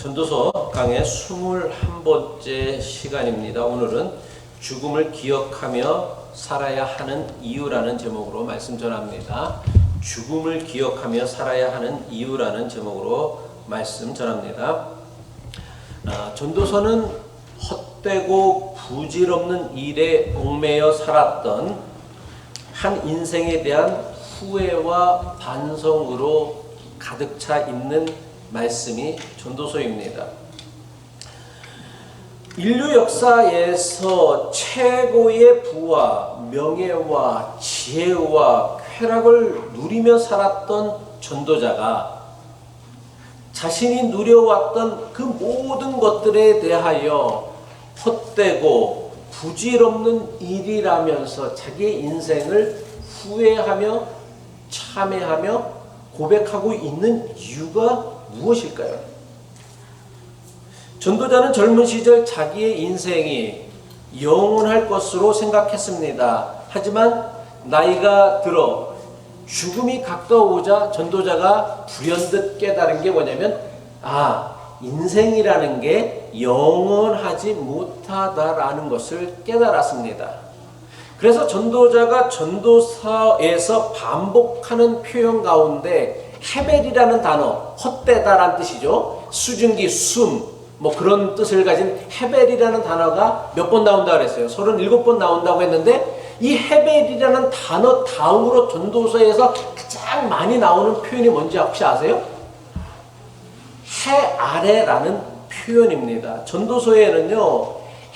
전도서 강의 21번째 시간입니다. 오늘은 죽음을 기억하며 살아야 하는 이유라는 제목으로 말씀 전합니다. 죽음을 기억하며 살아야 하는 이유라는 제목으로 말씀 전합니다. 전도서는 헛되고 부질없는 일에 얽매여 살았던 한 인생에 대한 후회와 반성으로 가득 차 있는 말씀이 전도서입니다. 인류 역사에서 최고의 부와 명예와 지혜와 쾌락을 누리며 살았던 전도자가 자신이 누려왔던 그 모든 것들에 대하여 헛되고 부질없는 일이라면서 자기의 인생을 후회하며 참회하며 고백하고 있는 이유가 무엇일까요? 전도자는 젊은 시절 자기의 인생이 영원할 것으로 생각했습니다. 하지만 나이가 들어 죽음이 가까워오자 전도자가 불현듯 깨달은 게 뭐냐면 인생이라는 게 영원하지 못하다라는 것을 깨달았습니다. 그래서 전도자가 전도서에서 반복하는 표현 가운데 헤벨이라는 단어, 헛되다라는 뜻이죠. 수증기, 숨, 그런 뜻을 가진 헤벨이라는 단어가 몇 번 나온다고 그랬어요. 37번 나온다고 했는데 이 헤벨이라는 단어 다음으로 전도서에서 가장 많이 나오는 표현이 뭔지 혹시 아세요? 해 아래라는 표현입니다. 전도서에는요,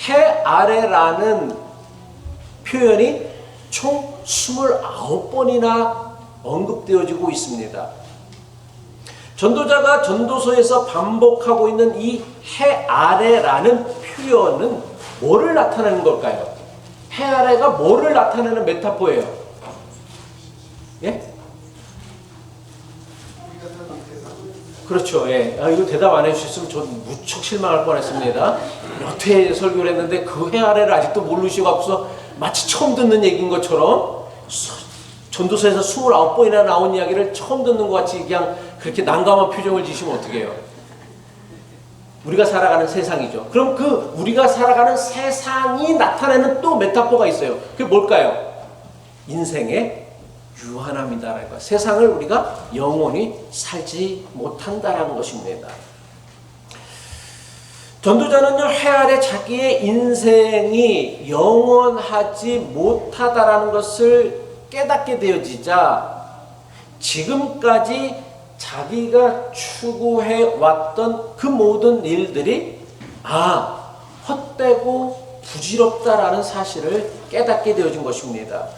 해 아래라는 표현이 총 29번이나 언급되어지고 있습니다. 전도자가 전도서에서 반복하고 있는 이 해 아래라는 표현은 뭐를 나타내는 걸까요? 해 아래가 뭐를 나타내는 메타포예요? 예? 그렇죠. 예. 이거 대답 안 해주셨으면 전 무척 실망할 뻔했습니다. 몇 회 설교를 했는데 그 해 아래를 아직도 모르시고서 마치 처음 듣는 얘기인 것처럼 전도서에서 29번이나 나온 이야기를 처음 듣는 것 같이 그냥 그렇게 난감한 표정을 지시면 어떻게 해요? 우리가 살아가는 세상이죠. 그럼 그 우리가 살아가는 세상이 나타내는 또 메타포가 있어요. 그게 뭘까요? 인생의 유한함이다라는 거. 세상을 우리가 영원히 살지 못한다라는 것입니다. 전도자는요, 해 아래 자기의 인생이 영원하지 못하다라는 것을 깨닫게 되어지자 지금까지 자기가 추구해 왔던 그 모든 일들이 헛되고 부질없다라는 사실을 깨닫게 되어진 것입니다.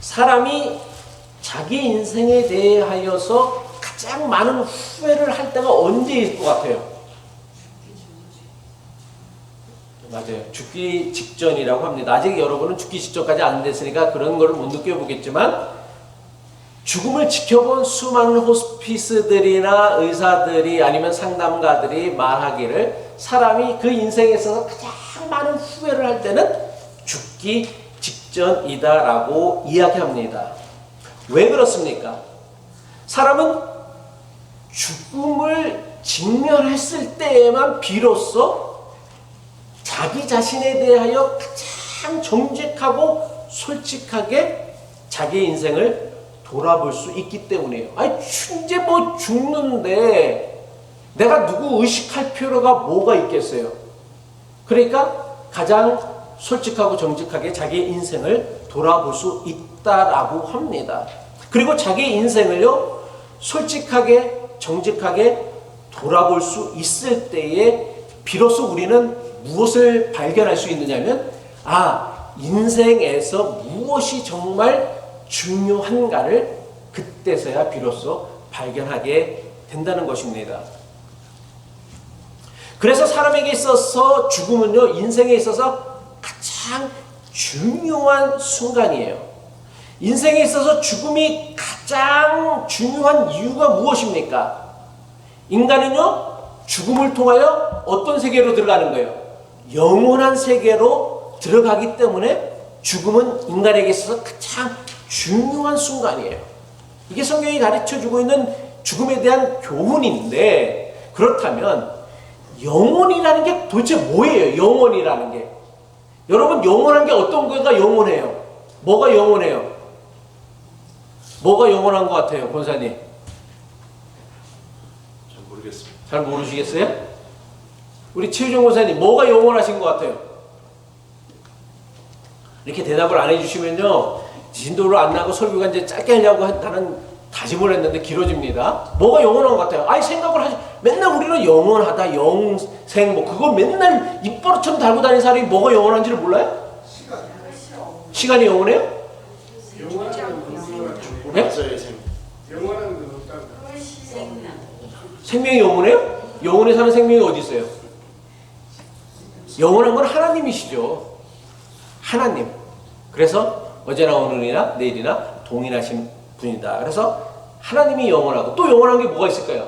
사람이 자기 인생에 대하여서 가장 많은 후회를 할 때가 언제일 것 같아요? 맞아요. 죽기 직전이라고 합니다. 아직 여러분은 죽기 직전까지 안 됐으니까 그런 걸 못 느껴보겠지만 죽음을 지켜본 수많은 호스피스들이나 의사들이 아니면 상담가들이 말하기를 사람이 그 인생에 있어서 가장 많은 후회를 할 때는 죽기 직전이다라고 이야기합니다. 왜 그렇습니까? 사람은 죽음을 직면했을 때에만 비로소 자기 자신에 대하여 가장 정직하고 솔직하게 자기의 인생을 돌아볼 수 있기 때문이에요. 이제 죽는데 내가 누구 의식할 필요가 뭐가 있겠어요? 그러니까 가장 솔직하고 정직하게 자기의 인생을 돌아볼 수 있다라고 합니다. 그리고 자기의 인생을요, 솔직하게 정직하게 돌아볼 수 있을 때에 비로소 우리는 무엇을 발견할 수 있느냐면 인생에서 무엇이 정말 중요한가를 그때서야 비로소 발견하게 된다는 것입니다. 그래서 사람에게 있어서 죽음은요, 인생에 있어서 가장 중요한 순간이에요. 인생에 있어서 죽음이 가장 중요한 이유가 무엇입니까? 인간은요, 죽음을 통하여 어떤 세계로 들어가는 거예요? 영원한 세계로 들어가기 때문에 죽음은 인간에게 있어서 가장 중요한 순간이에요. 이게 성경이 가르쳐주고 있는 죽음에 대한 교훈인데 그렇다면 영혼이라는 게 도대체 뭐예요? 영혼이라는 게. 여러분, 영원한 게 어떤 거가 영원해요? 뭐가 영원해요? 뭐가 영원한 것 같아요, 권사님? 잘 모르겠습니다. 잘 모르시겠어요? 우리 최유정 권사님, 뭐가 영원하신 것 같아요? 이렇게 대답을 안 해주시면요, 진도를 안 나고 설교가 이제 짧게 하려고 나는 다짐을 했는데 길어집니다. 뭐가 영원한 것 같아요? 아니, 생각을 하시, 맨날 우리는 영원하다, 영생, 뭐, 그거 맨날 입버릇처럼 달고 다니는 사람이 뭐가 영원한지를 몰라요? 시간이 영원해요? 네? 영원한 건 없다. 생명이 영원해요? 영원에 사는 생명이 어디 있어요? 영원한 건 하나님이시죠. 하나님. 그래서 어제나 오늘이나 내일이나 동일하신 분이다. 그래서 하나님이 영원하고 또 영원한 게 뭐가 있을까요?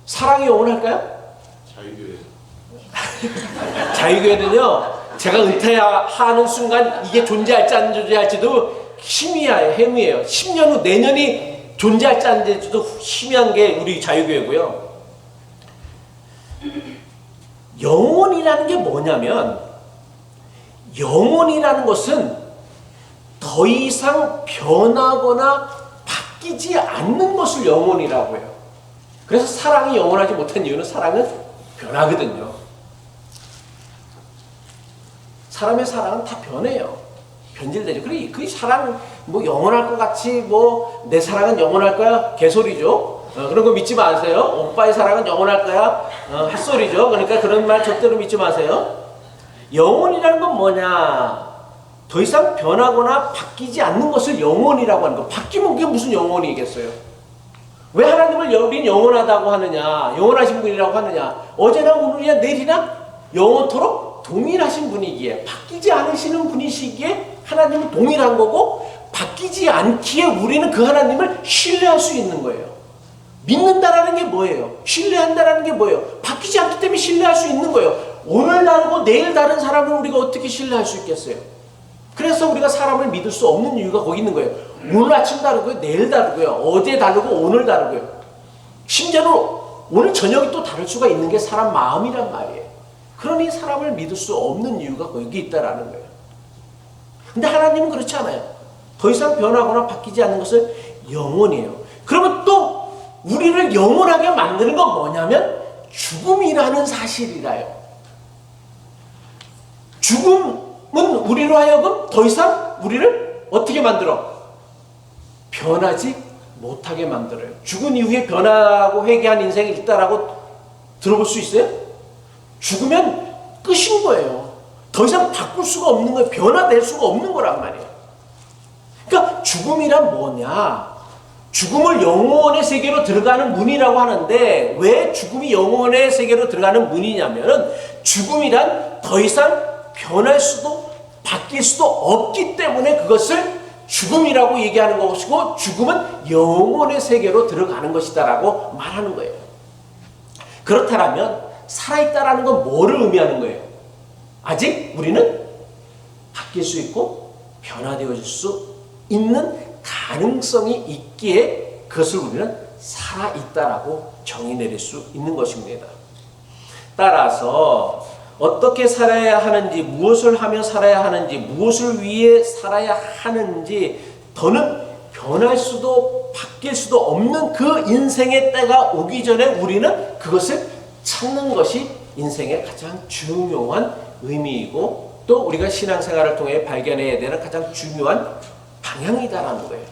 사랑이 영원할까요? 자유교회. 자유교회는요, 제가 은퇴하는 순간 이게 존재할지 안 존재할지도 희미해요. 10년 후 내년이 존재할지 안 존재할지도 희미한 게 우리 자유교회고요. 영혼이라는 게 뭐냐면, 영혼이라는 것은 더 이상 변하거나 바뀌지 않는 것을 영혼이라고 해요. 그래서 사랑이 영원하지 못한 이유는 사랑은 변하거든요. 사람의 사랑은 다 변해요. 변질되죠. 그 사랑 뭐 영원할 것 같이 뭐 내 사랑은 영원할 거야 개소리죠. 그런 거 믿지 마세요. 오빠의 사랑은 영원할 거야 헛소리죠. 그러니까 그런 말 절대로 믿지 마세요. 영혼이라는 건 뭐냐? 더 이상 변하거나 바뀌지 않는 것을 영혼이라고 하는 거. 바뀌면 그게 무슨 영혼이겠어요? 왜 하나님을 우린 영원하다고 하느냐? 영원하신 분이라고 하느냐? 어제나 오늘이나 내일이나 영원토록 동일하신 분이기에, 바뀌지 않으시는 분이시기에 하나님은 동일한 거고, 바뀌지 않기에 우리는 그 하나님을 신뢰할 수 있는 거예요. 믿는다라는 게 뭐예요? 신뢰한다라는 게 뭐예요? 바뀌지 않기 때문에 신뢰할 수 있는 거예요. 오늘 다르고 내일 다른 사람을 우리가 어떻게 신뢰할 수 있겠어요? 그래서 우리가 사람을 믿을 수 없는 이유가 거기 있는 거예요. 오늘 아침 다르고요, 내일 다르고요, 어제 다르고 오늘 다르고요. 심지어는 오늘 저녁이 또 다를 수가 있는 게 사람 마음이란 말이에요. 그러니 사람을 믿을 수 없는 이유가 거기 있다라는 거예요. 근데 하나님은 그렇지 않아요. 더 이상 변하거나 바뀌지 않는 것을 영원이에요. 그러면 또 우리를 영원하게 만드는 건 뭐냐면 죽음이라는 사실이라요. 죽음은 우리로 하여금 더 이상 우리를 어떻게 만들어? 변하지 못하게 만들어요. 죽은 이후에 변하고 회개한 인생이 있다라고 들어볼 수 있어요? 죽으면 끝인 거예요. 더 이상 바꿀 수가 없는 거예요. 변화될 수가 없는 거란 말이에요. 그러니까 죽음이란 뭐냐? 죽음을 영혼의 세계로 들어가는 문이라고 하는데, 왜 죽음이 영혼의 세계로 들어가는 문이냐면은, 죽음이란 더 이상 변할 수도 바뀔 수도 없기 때문에 그것을 죽음이라고 얘기하는 것이고, 죽음은 영혼의 세계로 들어가는 것이다라고 말하는 거예요. 그렇다면 살아있다라는 건 뭐를 의미하는 거예요? 아직 우리는 바뀔 수 있고 변화되어질 수 있는 가능성이 있기에 그것을 우리는 살아있다라고 정의 내릴 수 있는 것입니다. 따라서 어떻게 살아야 하는지, 무엇을 하며 살아야 하는지, 무엇을 위해 살아야 하는지, 더는 변할 수도 바뀔 수도 없는 그 인생의 때가 오기 전에 우리는 그것을 찾는 것이 인생의 가장 중요한 의미이고, 또 우리가 신앙생활을 통해 발견해야 되는 가장 중요한 방향이다라는 거예요.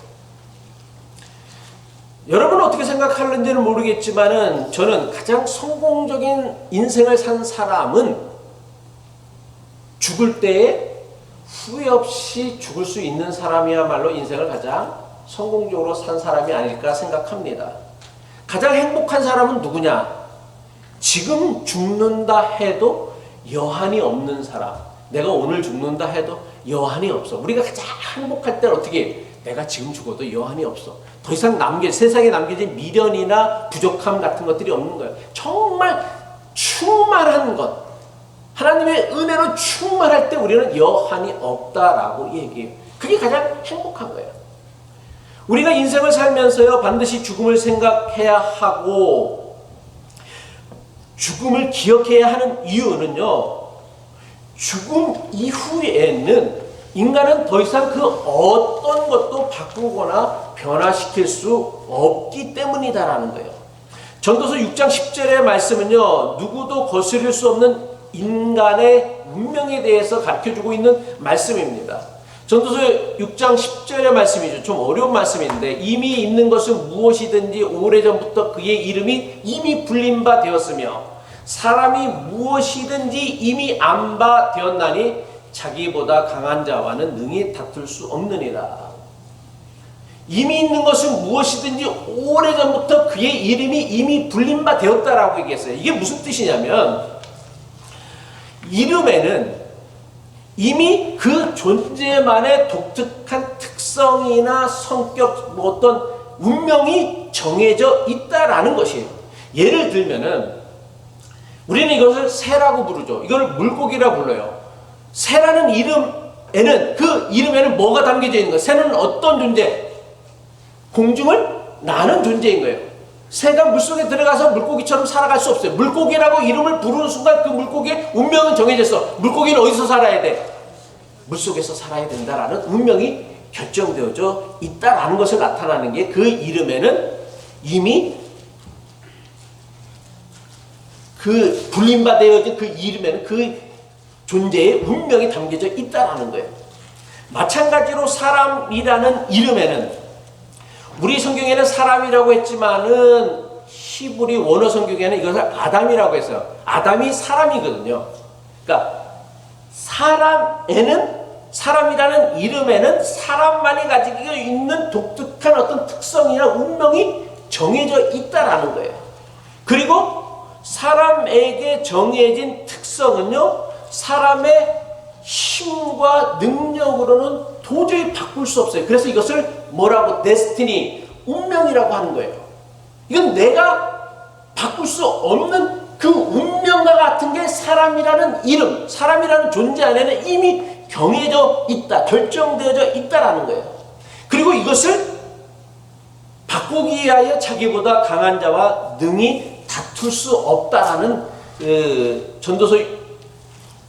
여러분은 어떻게 생각하는지는 모르겠지만은, 저는 가장 성공적인 인생을 산 사람은 죽을 때에 후회 없이 죽을 수 있는 사람이야말로 인생을 가장 성공적으로 산 사람이 아닐까 생각합니다. 가장 행복한 사람은 누구냐? 지금 죽는다 해도 여한이 없는 사람. 내가 오늘 죽는다 해도 여한이 없어. 우리가 가장 행복할 때는 어떻게? 내가 지금 죽어도 여한이 없어. 더 이상 세상에 남겨진 미련이나 부족함 같은 것들이 없는 거예요. 정말 충만한 것, 하나님의 은혜로 충만할 때 우리는 여한이 없다라고 얘기해요. 그게 가장 행복한 거예요. 우리가 인생을 살면서요, 반드시 죽음을 생각해야 하고, 죽음을 기억해야 하는 이유는요, 죽음 이후에는 인간은 더 이상 그 어떤 것도 바꾸거나 변화시킬 수 없기 때문이다라는 거예요. 전도서 6장 10절의 말씀은요, 누구도 거스릴 수 없는 인간의 운명에 대해서 가르쳐주고 있는 말씀입니다. 전도서 6장 10절의 말씀이죠. 좀 어려운 말씀인데, 이미 있는 것은 무엇이든지 오래전부터 그의 이름이 이미 불린 바 되었으며 사람이 무엇이든지 이미 안 바 되었나니 자기보다 강한 자와는 능히 다툴 수 없느니라. 이미 있는 것은 무엇이든지 오래전부터 그의 이름이 이미 불린 바 되었다라고 얘기했어요. 이게 무슨 뜻이냐면, 이름에는 이미 그 존재만의 독특한 특성이나 성격, 뭐 어떤 운명이 정해져 있다라는 것이에요. 예를 들면은 우리는 이것을 새라고 부르죠. 이걸 물고기라 불러요. 새라는 이름에는, 그 이름에는 뭐가 담겨져 있는 거예요? 새는 어떤 존재? 공중을 나는 존재인 거예요. 새가 물속에 들어가서 물고기처럼 살아갈 수 없어요. 물고기라고 이름을 부르는 순간 그 물고기의 운명은 정해졌어. 물고기는 어디서 살아야 돼? 물속에서 살아야 된다라는 운명이 결정되어져 있다라는 것을 나타나는 게, 그 이름에는 이미 그 불림받아진 그 이름에는 그 존재의 운명이 담겨져 있다라는 거예요. 마찬가지로 사람이라는 이름에는, 우리 성경에는 사람이라고 했지만은 히브리 원어 성경에는 이것을 아담이라고 했어요. 아담이 사람이거든요. 그러니까 사람이라는 이름에는 사람만이 가지고 있는 독특한 어떤 특성이나 운명이 정해져 있다라는 거예요. 그리고 사람에게 정해진 특성은요, 사람의 힘과 능력으로는 도저히 바꿀 수 없어요. 그래서 이것을 뭐라고? 데스티니, 운명이라고 하는 거예요. 이건 내가 바꿀 수 없는 그 운명과 같은 게 사람이라는 이름, 사람이라는 존재 안에는 이미 정해져 있다, 결정되어져 있다라는 거예요. 그리고 이것을 바꾸기 위하여 자기보다 강한 자와 능히 다툴 수 없다라는 전도서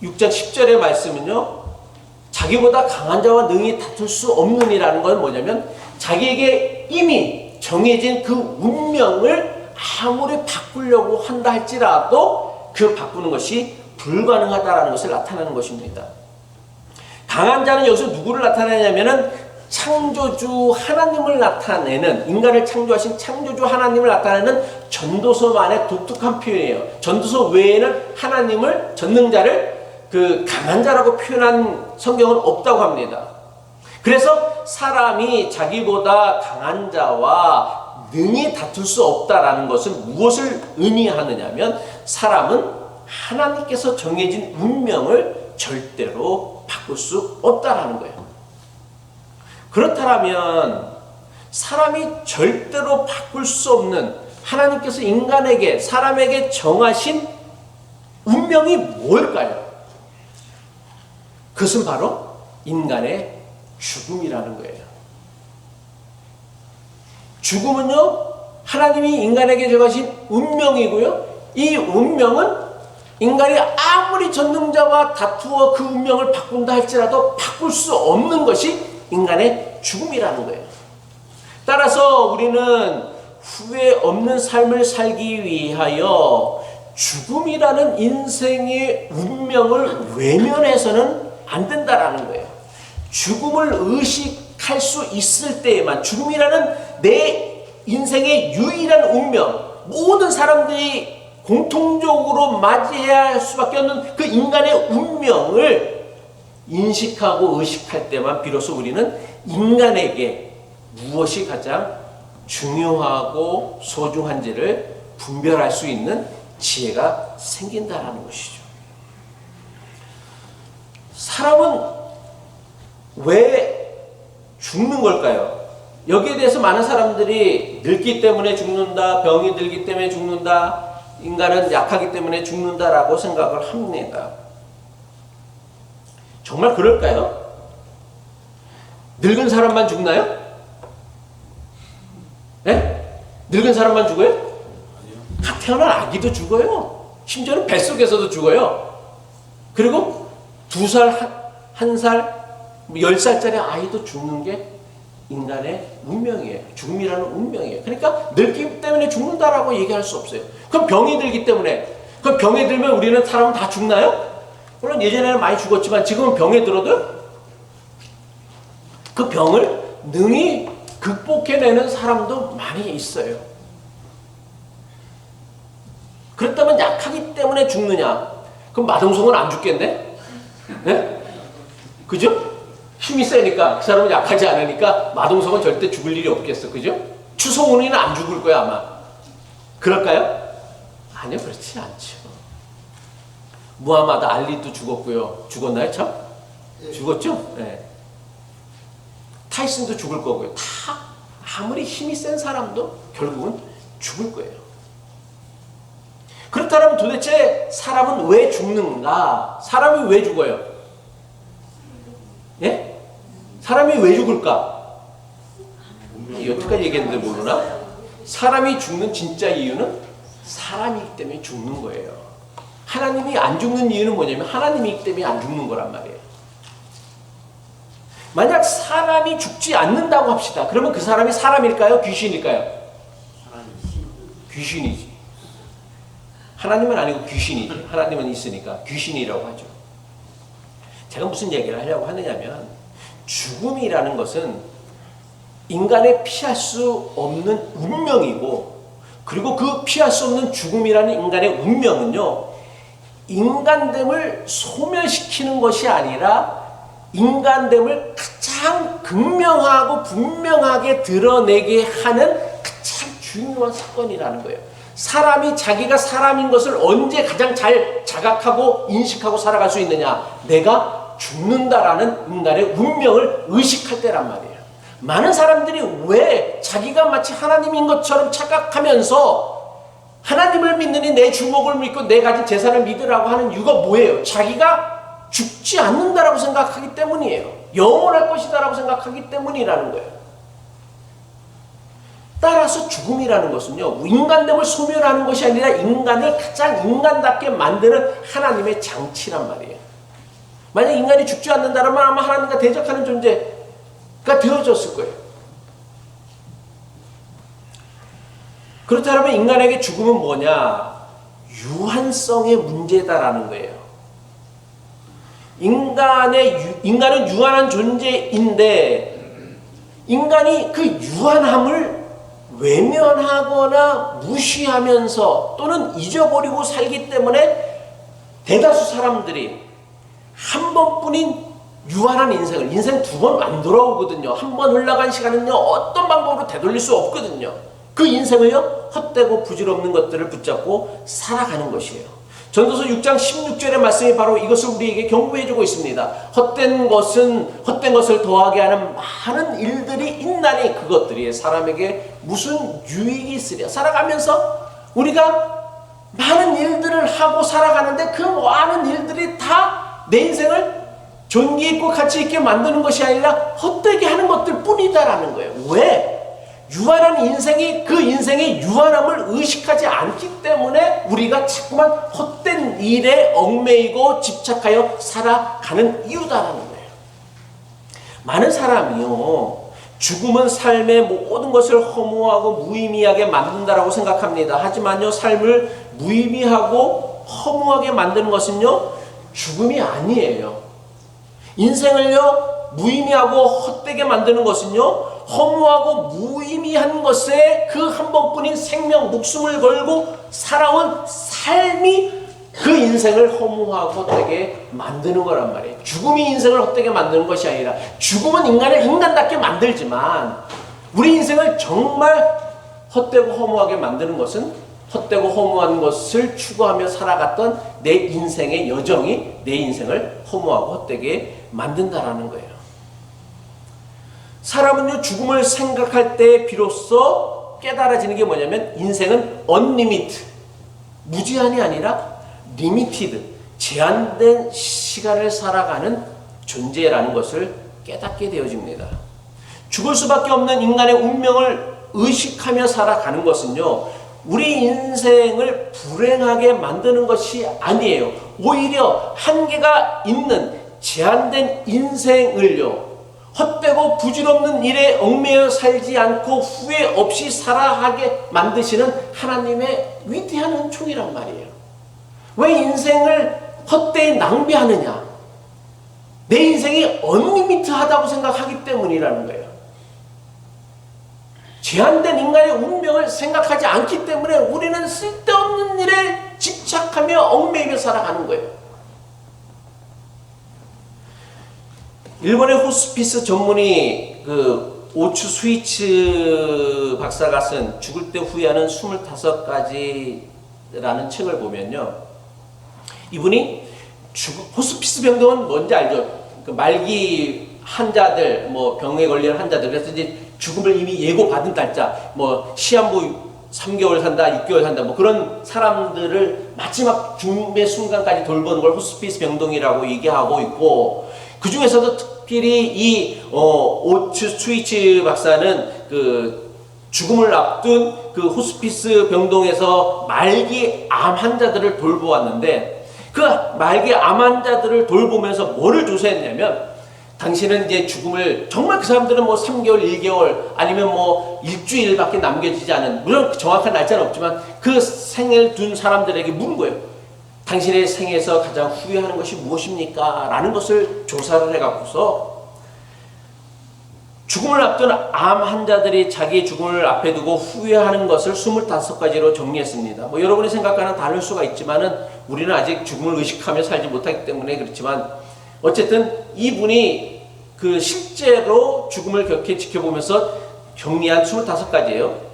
6장 10절의 말씀은요, 자기보다 강한 자와 능히 다툴 수 없느니라는 건 뭐냐면, 자기에게 이미 정해진 그 운명을 아무리 바꾸려고 한다 할지라도 그 바꾸는 것이 불가능하다라는 것을 나타내는 것입니다. 강한 자는 여기서 누구를 나타내냐면은 창조주 하나님을 나타내는, 인간을 창조하신 창조주 하나님을 나타내는 전도서만의 독특한 표현이에요. 전도서 외에는 하나님을, 전능자를 그 강한 자라고 표현한 성경은 없다고 합니다. 그래서 사람이 자기보다 강한 자와 능히 다툴 수 없다라는 것은 무엇을 의미하느냐면, 사람은 하나님께서 정해진 운명을 절대로 바꿀 수 없다라는 거예요. 그렇다면 사람이 절대로 바꿀 수 없는, 하나님께서 인간에게, 사람에게 정하신 운명이 뭘까요? 그것은 바로 인간의 죽음이라는 거예요. 죽음은요, 하나님이 인간에게 정하신 운명이고요, 이 운명은 인간이 아무리 전능자와 다투어 그 운명을 바꾼다 할지라도 바꿀 수 없는 것이 인간의 죽음이라는 거예요. 따라서 우리는 후회 없는 삶을 살기 위하여 죽음이라는 인생의 운명을 외면해서는 안 된다라는 거예요. 죽음을 의식할 수 있을 때에만, 죽음이라는 내 인생의 유일한 운명, 모든 사람들이 공통적으로 맞이해야 할 수밖에 없는 그 인간의 운명을 인식하고 의식할 때만 비로소 우리는 인간에게 무엇이 가장 중요하고 소중한지를 분별할 수 있는 지혜가 생긴다라는 것이죠. 사람은 왜 죽는 걸까요? 여기에 대해서 많은 사람들이 늙기 때문에 죽는다, 병이 들기 때문에 죽는다, 인간은 약하기 때문에 죽는다라고 생각을 합니다. 정말 그럴까요? 늙은 사람만 죽나요? 네? 늙은 사람만 죽어요? 갓 태어난 아기도 죽어요. 심지어는 뱃속에서도 죽어요. 그리고 2살, 1살, 10살짜리 아이도 죽는 게 인간의 운명이에요. 죽음이라는 운명이에요. 그러니까 늙기 때문에 죽는다라고 얘기할 수 없어요. 그럼 병이 들기 때문에, 그럼 병에 들면 우리는 사람은 다 죽나요? 물론 예전에는 많이 죽었지만 지금은 병에 들어도 그 병을 능히 극복해내는 사람도 많이 있어요. 그렇다면 약하기 때문에 죽느냐? 그럼 마동석은 안 죽겠네? 네? 그죠? 힘이 세니까 그 사람은 약하지 않으니까 마동석은 절대 죽을 일이 없겠어. 그죠? 추성훈이는 안 죽을 거야 아마. 그럴까요? 아니요, 그렇지 않죠. 무하마드 알리도 죽었고요. 죽었나요 참? 죽었죠? 네. 타이슨도 죽을 거고요. 다 아무리 힘이 센 사람도 결국은 죽을 거예요. 그렇다면 도대체 사람은 왜 죽는가? 사람이 왜 죽어요? 예? 사람이 왜 죽을까? 여태까지 얘기했는데 모르나? 사람이 죽는 진짜 이유는 사람이기 때문에 죽는 거예요. 하나님이 안 죽는 이유는 뭐냐면 하나님이기 때문에 안 죽는 거란 말이에요. 만약 사람이 죽지 않는다고 합시다. 그러면 그 사람이 사람일까요? 귀신일까요? 귀신이지. 하나님은 아니고 귀신이지. 하나님은 있으니까 귀신이라고 하죠. 제가 무슨 얘기를 하려고 하느냐면 죽음이라는 것은 인간의 피할 수 없는 운명이고, 그리고 그 피할 수 없는 죽음이라는 인간의 운명은요, 인간됨을 소멸시키는 것이 아니라 인간됨을 가장 극명하고 분명하게 드러내게 하는 가장 중요한 사건이라는 거예요. 사람이 자기가 사람인 것을 언제 가장 잘 자각하고 인식하고 살아갈 수 있느냐? 내가 죽는다라는 인간의 운명을 의식할 때란 말이에요. 많은 사람들이 왜 자기가 마치 하나님인 것처럼 착각하면서 하나님을 믿느니 내 주목을 믿고 내 가진 재산을 믿으라고 하는 이유가 뭐예요? 자기가 죽지 않는다라고 생각하기 때문이에요. 영원할 것이다라고 생각하기 때문이라는 거예요. 따라서 죽음이라는 것은요, 인간됨을 소멸하는 것이 아니라 인간을 가장 인간답게 만드는 하나님의 장치란 말이에요. 만약 인간이 죽지 않는다면 아마 하나님과 대적하는 존재가 되어졌을 거예요. 그렇다면 인간에게 죽음은 뭐냐? 유한성의 문제다라는 거예요. 인간은 유한한 존재인데, 인간이 그 유한함을 외면하거나 무시하면서 또는 잊어버리고 살기 때문에 대다수 사람들이 한 번뿐인 유한한 인생을, 인생 2번 안 돌아오거든요. 한 번 흘러간 시간은요, 어떤 방법으로 되돌릴 수 없거든요. 그 인생을요, 헛되고 부질없는 것들을 붙잡고 살아가는 것이에요. 전도서 6장 16절의 말씀이 바로 이것을 우리에게 경고해주고 있습니다. 헛된 것을 더하게 하는 많은 일들이 있나니 그것들이 사람에게 무슨 유익이 있으랴. 살아가면서 우리가 많은 일들을 하고 살아가는데 그 많은 일들이 다 내 인생을 존귀 있고 가치 있게 만드는 것이 아니라 헛되게 하는 것들 뿐이다라는 거예요. 왜? 유한한 인생이 그 인생의 유한함을 의식하지 않기 때문에 우리가 자꾸만 헛된 일에 얽매이고 집착하여 살아가는 이유다라는 거예요. 많은 사람이요, 죽음은 삶의 모든 것을 허무하고 무의미하게 만든다라고 생각합니다. 하지만요, 삶을 무의미하고 허무하게 만드는 것은요, 죽음이 아니에요. 인생을요, 무의미하고 헛되게 만드는 것은요, 허무하고 무의미한 것에 그 한 번뿐인 생명, 목숨을 걸고 살아온 삶이 그 인생을 허무하고 헛되게 만드는 거란 말이에요. 죽음이 인생을 헛되게 만드는 것이 아니라, 죽음은 인간을 인간답게 만들지만 우리 인생을 정말 헛되고 허무하게 만드는 것은 헛되고 허무한 것을 추구하며 살아갔던 내 인생의 여정이 내 인생을 허무하고 헛되게 만든다라는 거예요. 사람은요, 죽음을 생각할 때 비로소 깨달아지는 게 뭐냐면 인생은 unlimited, 무제한이 아니라 limited, 제한된 시간을 살아가는 존재라는 것을 깨닫게 되어집니다. 죽을 수밖에 없는 인간의 운명을 의식하며 살아가는 것은요, 우리 인생을 불행하게 만드는 것이 아니에요. 오히려 한계가 있는 제한된 인생을요, 헛되고 부질없는 일에 얽매여 살지 않고 후회 없이 살아가게 만드시는 하나님의 위대한 은총이란 말이에요. 왜 인생을 헛되이 낭비하느냐? 내 인생이 언리미트하다고 생각하기 때문이라는 거예요. 제한된 인간의 운명을 생각하지 않기 때문에 우리는 쓸데없는 일에 집착하며 얽매이며 살아가는 거예요. 일본의 호스피스 전문의 오추 스위츠 박사가 쓴 죽을 때 후회하는 25가지라는 책을 보면요, 이분이 호스피스 병동은 뭔지 알죠? 말기 환자들, 병에 걸린 환자들, 그래서 이제 죽음을 이미 예고받은 달자, 시한부 3개월 산다, 6개월 산다, 그런 사람들을 마지막 죽음의 순간까지 돌보는 걸 호스피스 병동이라고 얘기하고 있고, 그 중에서도 특별히 이 오츠 스위츠 박사는 죽음을 앞둔 호스피스 병동에서 말기 암 환자들을 돌보았는데, 그 말기 암 환자들을 돌보면서 뭐를 조사했냐면, 당신은 이제 죽음을 정말 그 사람들은 3개월, 1개월 아니면 일주일밖에 남겨지지 않은, 물론 정확한 날짜는 없지만 그 생을 둔 사람들에게 물은 거예요. 당신의 생에서 가장 후회하는 것이 무엇입니까? 라는 것을 조사를 해갖고서 죽음을 앞둔 암 환자들이 자기의 죽음을 앞에 두고 후회하는 것을 25가지로 정리했습니다. 여러분이 생각과는 다를 수가 있지만은 우리는 아직 죽음을 의식하며 살지 못하기 때문에 그렇지만, 어쨌든 이분이 실제로 죽음을 격히 지켜보면서 정리한 25가지예요.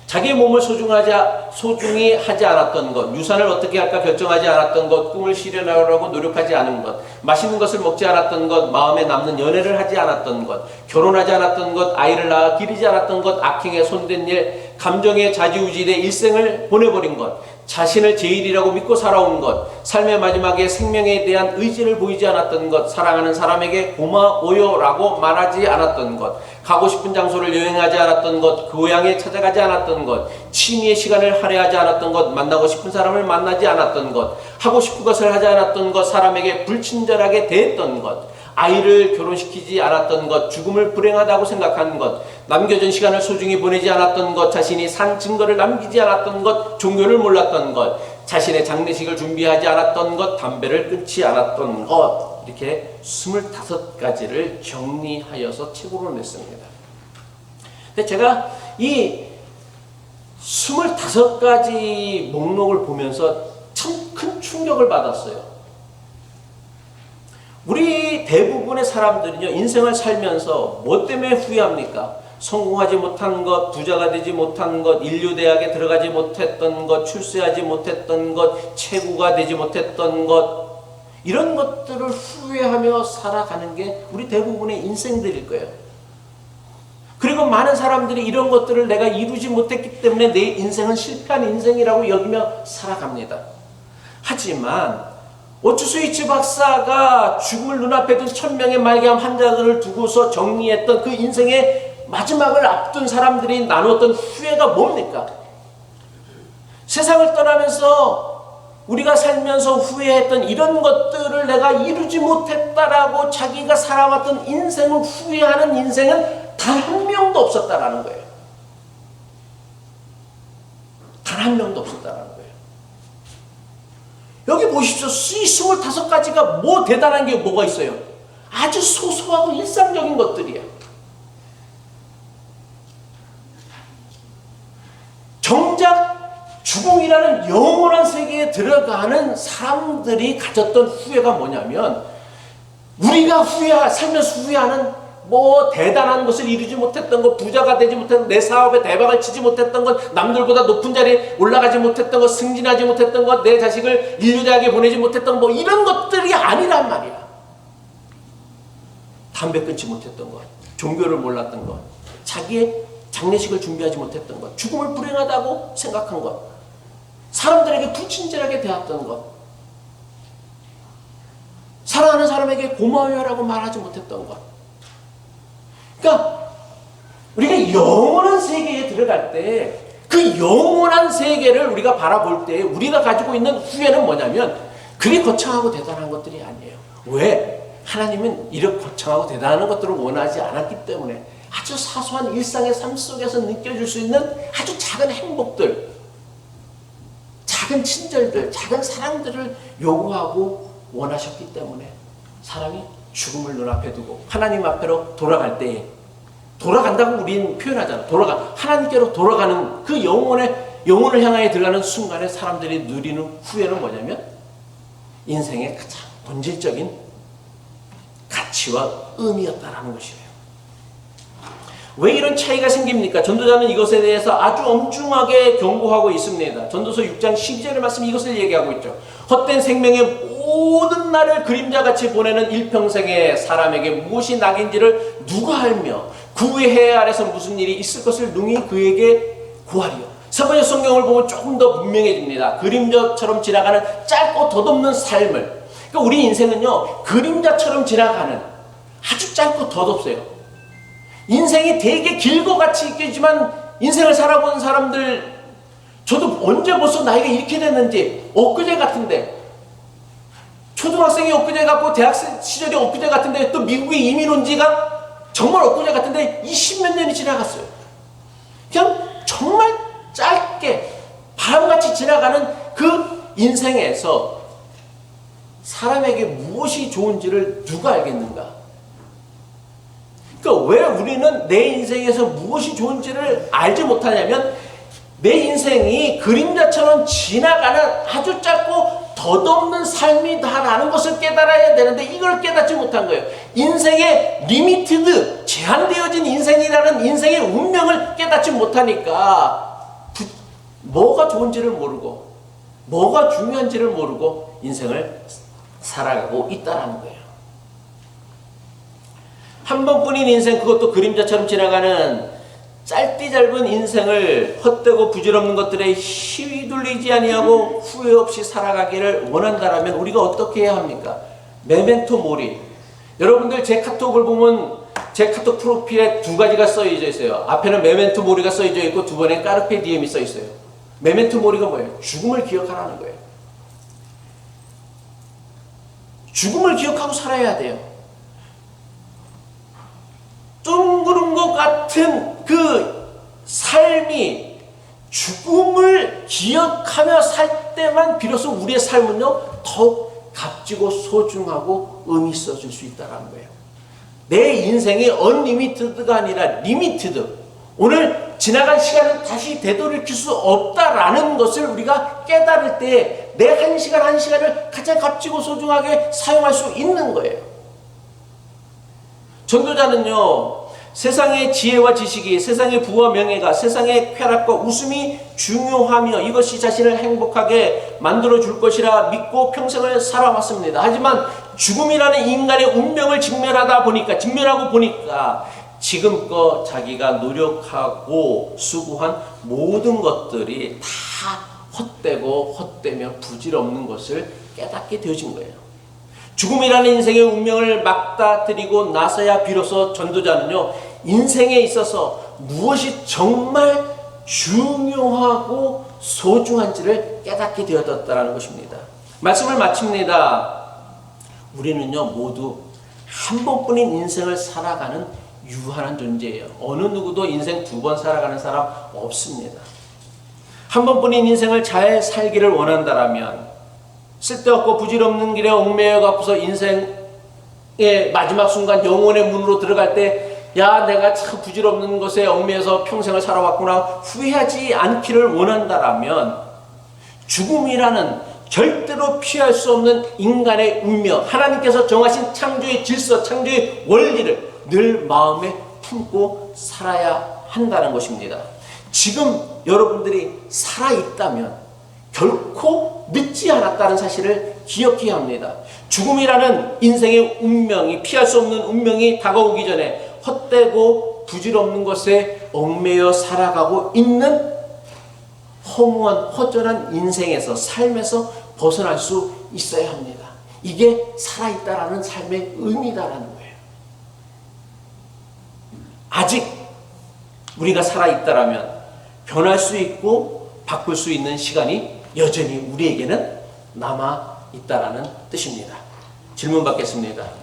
자기의 몸을 소중히 하지 않았던 것, 유산을 어떻게 할까 결정하지 않았던 것, 꿈을 실현하려고 노력하지 않은 것, 맛있는 것을 먹지 않았던 것, 마음에 남는 연애를 하지 않았던 것, 결혼하지 않았던 것, 아이를 낳아 기르지 않았던 것, 악행에 손댄 일, 감정에 좌지우지돼 일생을 보내버린 것, 자신을 제일이라고 믿고 살아온 것, 삶의 마지막에 생명에 대한 의지를 보이지 않았던 것, 사랑하는 사람에게 고마워요 라고 말하지 않았던 것, 가고 싶은 장소를 여행하지 않았던 것, 고향에 찾아가지 않았던 것, 취미의 시간을 할애하지 않았던 것, 만나고 싶은 사람을 만나지 않았던 것, 하고 싶은 것을 하지 않았던 것, 사람에게 불친절하게 대했던 것, 아이를 결혼시키지 않았던 것, 죽음을 불행하다고 생각하는 것, 남겨진 시간을 소중히 보내지 않았던 것, 자신이 산 증거를 남기지 않았던 것, 종교를 몰랐던 것, 자신의 장례식을 준비하지 않았던 것, 담배를 끊지 않았던 것, 이렇게 25가지를 정리하여서 책으로 냈습니다. 근데 제가 이 25가지 목록을 보면서 참 큰 충격을 받았어요. 우리 대부분의 사람들은요, 인생을 살면서 뭐 때문에 후회합니까? 성공하지 못한 것, 부자가 되지 못한 것, 인류대학에 들어가지 못했던 것, 출세하지 못했던 것, 체구가 되지 못했던 것, 이런 것들을 후회하며 살아가는 게 우리 대부분의 인생들일 거예요. 그리고 많은 사람들이 이런 것들을 내가 이루지 못했기 때문에 내 인생은 실패한 인생이라고 여기며 살아갑니다. 하지만 오추 스위츠 박사가 죽음을 눈앞에 둔 1000명의 말기암 환자들을 두고서 정리했던 그 인생의 마지막을 앞둔 사람들이 나눴던 후회가 뭡니까? 세상을 떠나면서 우리가 살면서 후회했던 이런 것들을 내가 이루지 못했다라고 자기가 살아왔던 인생을 후회하는 인생은 단 한 명도 없었다라는 거예요. 단 한 명도 없었다라는 거예요. 여기 보십시오. 이 25가지가 뭐 대단한 게 뭐가 있어요? 아주 소소하고 일상적인 것들이에요. 정작 죽음이라는 영원한 세계에 들어가는 사람들이 가졌던 후회가 뭐냐면, 우리가 살면서 후회하는 뭐 대단한 것을 이루지 못했던 것, 부자가 되지 못했던 것, 내 사업에 대박을 치지 못했던 것, 남들보다 높은 자리에 올라가지 못했던 것, 승진하지 못했던 것, 내 자식을 인류대학에 보내지 못했던 것, 이런 것들이 아니란 말이야. 담배 끊지 못했던 것, 종교를 몰랐던 것, 자기의 장례식을 준비하지 못했던 것, 죽음을 불행하다고 생각한 것, 사람들에게 불친절하게 대했던 것, 사랑하는 사람에게 고마워요라고 말하지 못했던 것. 그러니까 우리가 영원한 세계에 들어갈 때 그 영원한 세계를 우리가 바라볼 때 우리가 가지고 있는 후회는 뭐냐면 그리 거창하고 대단한 것들이 아니에요. 왜? 하나님은 이렇게 거창하고 대단한 것들을 원하지 않았기 때문에 아주 사소한 일상의 삶 속에서 느껴질 수 있는 아주 작은 행복들, 작은 친절들, 작은 사랑들을 요구하고 원하셨기 때문에 사람이 죽음을 눈앞에 두고 하나님 앞으로 돌아갈 때에, 돌아간다고 우리는 표현하잖아. 하나님께로 돌아가는 그 영혼을 향하여 들어가는 순간에 사람들이 누리는 후회는 뭐냐면 인생의 가장 본질적인 가치와 의미였다라는 것이에요. 왜 이런 차이가 생깁니까? 전도자는 이것에 대해서 아주 엄중하게 경고하고 있습니다. 전도서 6장 12절의 말씀 이것을 얘기하고 있죠. 헛된 생명의 모든 날을 그림자같이 보내는 일평생의 사람에게 무엇이 낙인지를 누가 알며 그 후에 해 아래서 무슨 일이 있을 것을 능히 그에게 구하리요. 세 번째 성경을 보면 조금 더 분명해집니다. 그림자처럼 지나가는 짧고 덧없는 삶을. 그러니까 우리 인생은요, 그림자처럼 지나가는 아주 짧고 덧없어요. 인생이 되게 길고 같이 있겠지만 인생을 살아본 사람들, 저도 언제 벌써 나이가 이렇게 됐는지 엊그제 같은데, 초등학생이 엊그제 같고 대학생 시절이 엊그제 같은데, 또 미국에 이민 온 지가 정말 엊그제 같은데 20몇 년이 지나갔어요. 그냥 정말 짧게 바람같이 지나가는 그 인생에서 사람에게 무엇이 좋은지를 누가 알겠는가? 그러니까 왜 우리는 내 인생에서 무엇이 좋은지를 알지 못하냐면 내 인생이 그림자처럼 지나가는 아주 짧고 덧없는 삶이다라는 것을 깨달아야 되는데 이걸 깨닫지 못한 거예요. 인생의 리미티드, 제한되어진 인생이라는 인생의 운명을 깨닫지 못하니까 뭐가 좋은지를 모르고 뭐가 중요한지를 모르고 인생을 살아가고 있다라는 거예요. 한 번뿐인 인생, 그것도 그림자처럼 지나가는 짧디 짧은 인생을 헛되고 부질없는 것들에 휘둘리지 아니하고 후회 없이 살아가기를 원한다라면 우리가 어떻게 해야 합니까? 메멘토 모리. 여러분들 제 카톡을 보면 제 카톡 프로필에 두 가지가 써져 있어요. 앞에는 메멘토 모리가 써져 있고 두 번에 까르페 디엠이 써 있어요. 메멘토 모리가 뭐예요? 죽음을 기억하라는 거예요. 죽음을 기억하고 살아야 돼요. 둥그런 것 같은 그 삶이 죽음을 기억하며 살 때만 비로소 우리의 삶은요 더욱 값지고 소중하고 의미 있어질 수 있다는 거예요. 내 인생이 언리미티드가 아니라 리미티드. 오늘 지나간 시간은 다시 되돌이킬 수 없다라는 것을 우리가 깨달을 때 내 한 시간 한 시간을 가장 값지고 소중하게 사용할 수 있는 거예요. 전도자는요, 세상의 지혜와 지식이, 세상의 부와 명예가, 세상의 쾌락과 웃음이 중요하며 이것이 자신을 행복하게 만들어줄 것이라 믿고 평생을 살아왔습니다. 하지만 죽음이라는 인간의 운명을 직면하고 보니까 지금껏 자기가 노력하고 수고한 모든 것들이 다 헛되고 헛되며 부질없는 것을 깨닫게 되어진 거예요. 죽음이라는 인생의 운명을 막다뜨리고 나서야 비로소 전도자는요, 인생에 있어서 무엇이 정말 중요하고 소중한지를 깨닫게 되었다는 것입니다. 말씀을 마칩니다. 우리는요, 모두 한 번뿐인 인생을 살아가는 유한한 존재예요. 어느 누구도 인생 두 번 살아가는 사람 없습니다. 한 번뿐인 인생을 잘 살기를 원한다라면 쓸데없고 부질없는 길에 얽매여 갖고서 인생의 마지막 순간 영혼의 문으로 들어갈 때, 야, 내가 참 부질없는 것에 얽매여서 평생을 살아왔구나 후회하지 않기를 원한다라면 죽음이라는 절대로 피할 수 없는 인간의 운명, 하나님께서 정하신 창조의 질서, 창조의 원리를 늘 마음에 품고 살아야 한다는 것입니다. 지금 여러분들이 살아있다면 결코 늦지 않았다는 사실을 기억해야 합니다. 죽음이라는 인생의 운명이, 피할 수 없는 운명이 다가오기 전에 헛되고 부질없는 것에 얽매여 살아가고 있는 허무한 허전한 인생에서, 삶에서 벗어날 수 있어야 합니다. 이게 살아있다라는 삶의 의미다라는 거예요. 아직 우리가 살아있다라면 변할 수 있고 바꿀 수 있는 시간이 여전히 우리에게는 남아 있다라는 뜻입니다. 질문 받겠습니다.